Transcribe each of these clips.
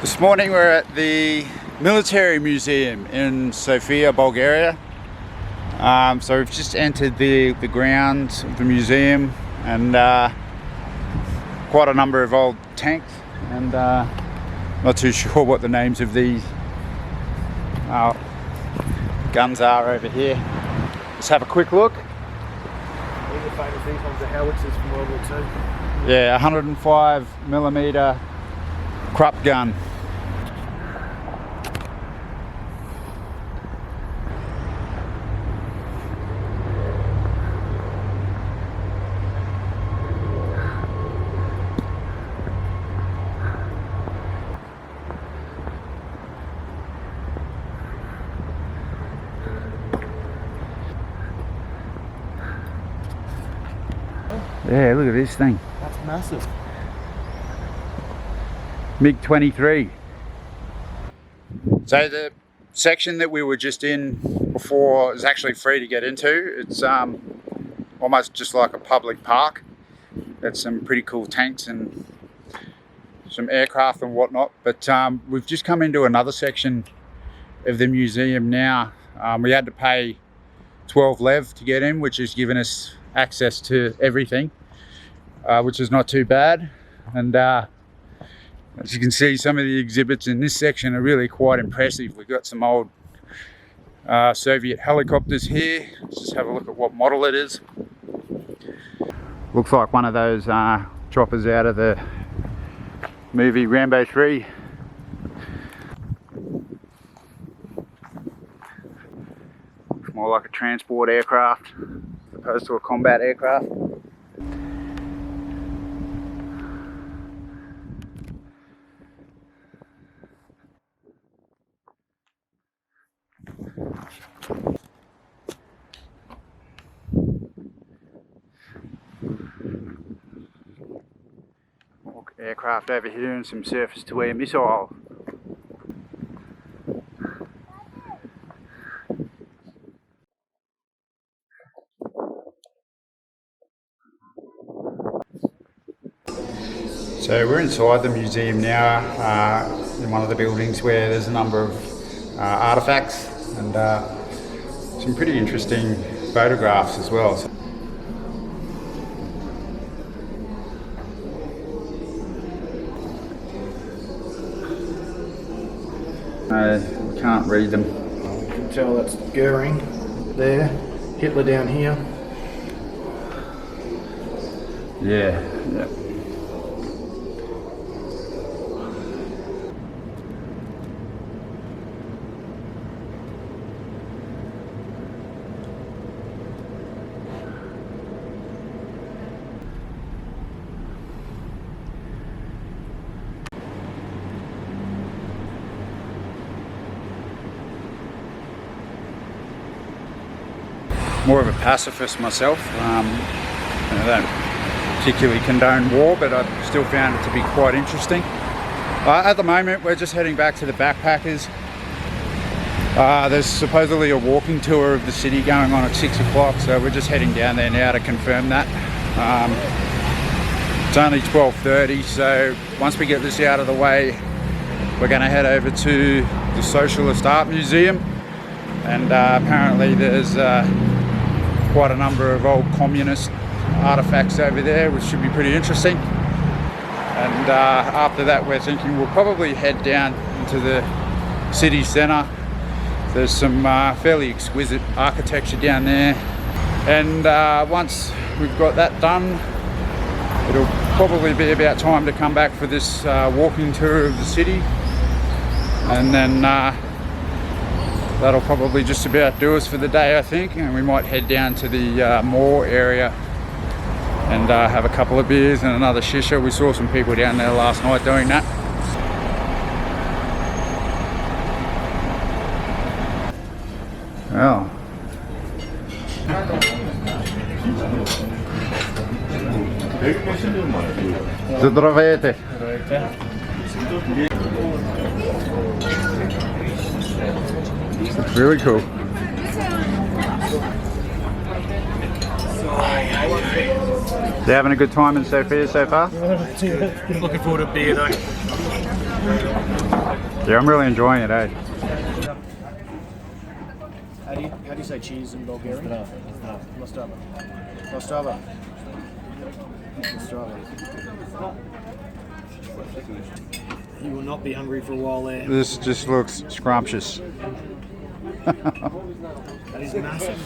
This morning we're at the military museum in Sofia, Bulgaria. So we've just entered the grounds of the museum, and quite a number of old tanks, and not too sure what the names of these guns are over here. Let's have a quick look. These are famous, these ones are howitzers from World War II. Yeah, 105mm Krupp gun. Yeah, look at this thing. That's massive. MiG-23. So the section that we were just in before is actually free to get into. It's almost just like a public park. There's some pretty cool tanks and some aircraft and whatnot. But we've just come into another section of the museum now. We had to pay 12 lev to get in, which has given us access to everything, which is not too bad. And as you can see, some of the exhibits in this section are really quite impressive. We've got some old Soviet helicopters here. Let's just have a look at what model it is. Looks like one of those choppers out of the movie Rambo 3. More like a transport aircraft as opposed to a combat aircraft. More aircraft over here and some surface-to-air missiles. So we're inside the museum now, in one of the buildings where there's a number of artifacts and some pretty interesting photographs as well. We can't read them. You can tell that's Goering there, Hitler down here. Yeah. More of a pacifist myself. I don't particularly condone war, but I still found it to be quite interesting. At the moment we're just heading back to the backpackers. There's supposedly a walking tour of the city going on at 6 o'clock, so we're just heading down there now to confirm that. It's only 12:30, so once we get this out of the way, we're going to head over to the Socialist Art Museum, and apparently there's quite a number of old communist artifacts over there, which should be pretty interesting. And after that we're thinking we'll probably head down into the city centre. There's some fairly exquisite architecture down there, and once we've got that done, it'll probably be about time to come back for this walking tour of the city, and then that'll probably just about do us for the day, I think. And we might head down to the Moor area and have a couple of beers and another shisha. We saw some people down there last night doing that. Well, здравейте. It's really cool. You having a good time in Sofia so far? Looking forward to a beer though. Yeah, I'm really enjoying it, eh? How do you say cheese in Bulgarian? Mostrava. Mostrava. Mostrava. You will not be hungry for a while there. This just looks scrumptious. That is massive.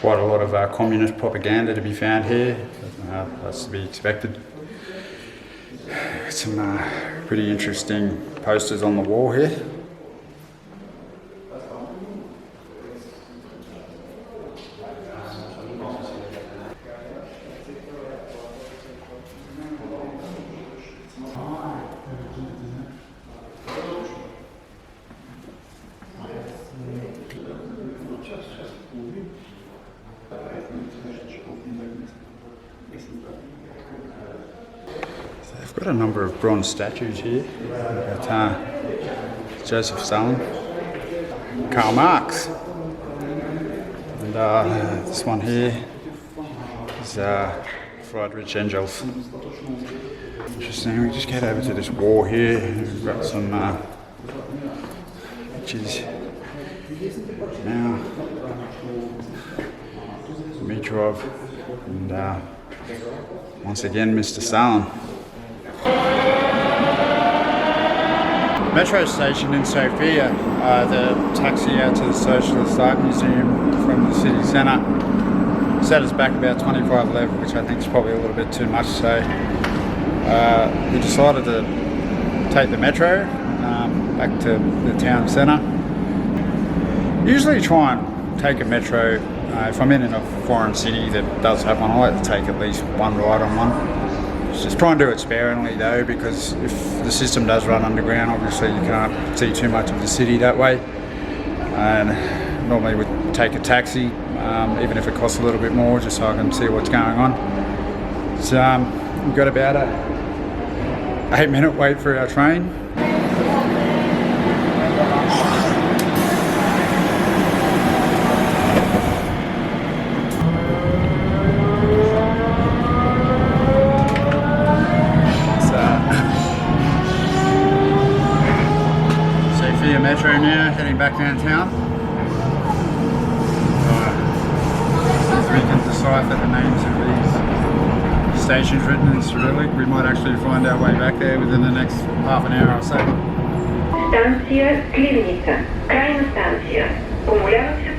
Quite a lot of communist propaganda to be found here. That's to be expected. Some pretty interesting posters on the wall here. They've got a number of bronze statues here. We've got Joseph Stalin, Karl Marx, and this one here is Friedrich Engels. Interesting. We just get over to this wall here. We've got some pictures now. Dimitrov and once again Mr. Stalin. Metro station in Sofia, the taxi out to the Socialist Art Museum from the city centre set us back about 25 left, which I think is probably a little bit too much, so we decided to take the metro back to the town centre. Usually try and take a metro if I'm in a foreign city that does have one. I like to take at least one ride on one. Just try and do it sparingly though, because if the system does run underground, obviously you can't see too much of the city that way. And normally we'd take a taxi, even if it costs a little bit more, just so I can see what's going on. So we've got about a 8-minute wait for our train. Metro now, heading back downtown. If we can decipher the names of these stations written in Cyrillic, we might actually find our way back there within the next half an hour or so. Станция Кливница. Крайна станция. Помолявся.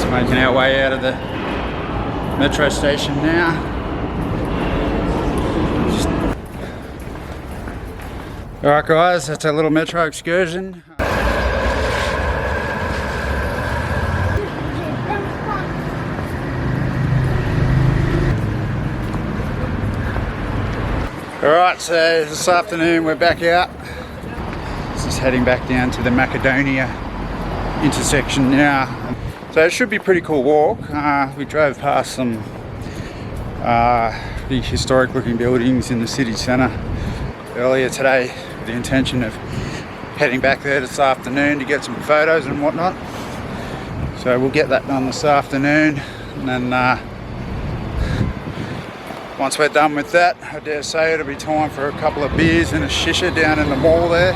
Making our way out of the metro station now. Alright guys, that's our little metro excursion. Alright, so this afternoon we're back out. Just heading back down to the Macedonia intersection now. So it should be a pretty cool walk. We drove past some big historic looking buildings in the city centre earlier today with the intention of heading back there this afternoon to get some photos and whatnot. So we'll get that done this afternoon and then once we're done with that, I dare say it'll be time for a couple of beers and a shisha down in the mall there.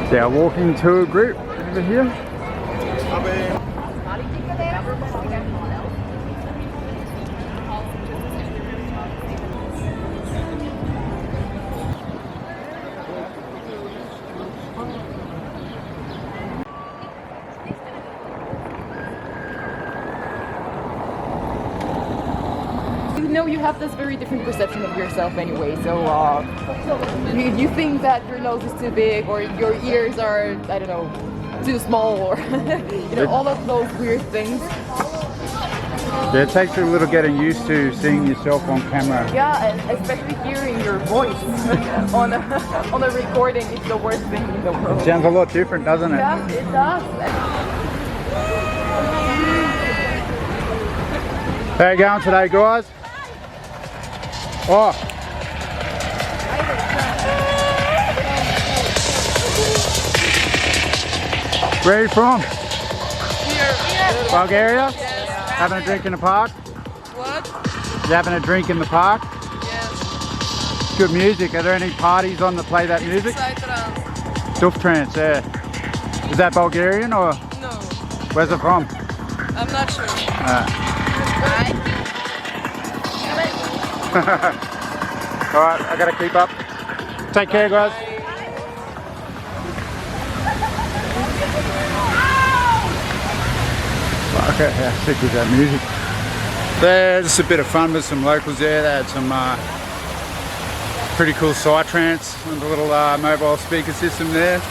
It's our walking tour group over here. You know, you have this very different perception of yourself anyway, so you think that your nose is too big or your ears are, I don't know, too small or, you know, all of those weird things. Yeah, it takes a little getting used to seeing yourself on camera. Yeah, and especially hearing your voice on a recording is the worst thing in the world. It sounds a lot different, doesn't it? Yeah, it does. How you going today, guys? Oh. Where are you from? Here. Bulgaria? Yes. Having a drink in the park? What? You having a drink in the park? Yes. Good music. Are there any parties on that play that music? Psytrance. Duff trance, yeah. Is that Bulgarian or No. where's it from? I'm not sure. Alright, I gotta keep up. Take care, guys. Okay, how sick is that music? There's a bit of fun with some locals there. They had some pretty cool psytrance and a little mobile speaker system there.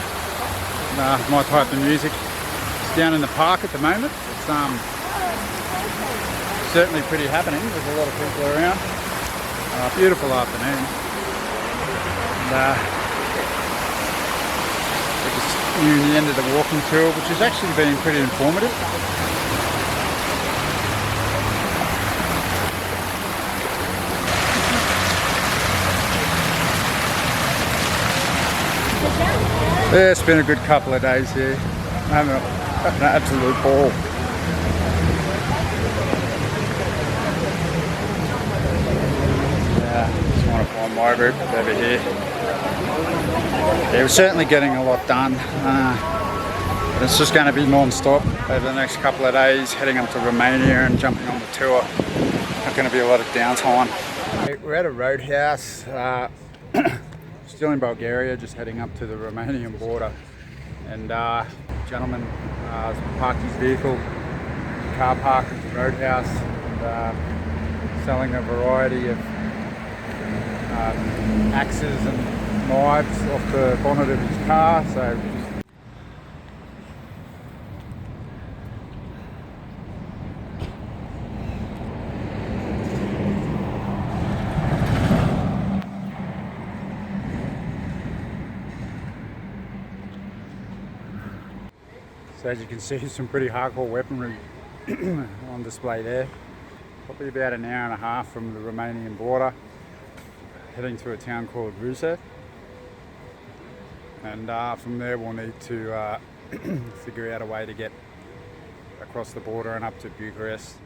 My type of music. It's down in the park at the moment. It's certainly pretty happening. There's a lot of people around. Beautiful afternoon. And, we're just nearing the end of the walking tour, which has actually been pretty informative. Yeah, it's been a good couple of days here. I'm having an absolute ball. Just want to find my group over here. Yeah, we're certainly getting a lot done. But it's just going to be non-stop over the next couple of days, heading up to Romania and jumping on the tour. Not going to be a lot of downtime. We're at a roadhouse. Still in Bulgaria, just heading up to the Romanian border, and gentleman parked his vehicle, car park at the roadhouse, and selling a variety of axes and knives off the bonnet of his car. So as you can see, some pretty hardcore weaponry on display there. Probably about an hour and a half from the Romanian border, heading to a town called Rusev. And from there we'll need to figure out a way to get across the border and up to Bucharest.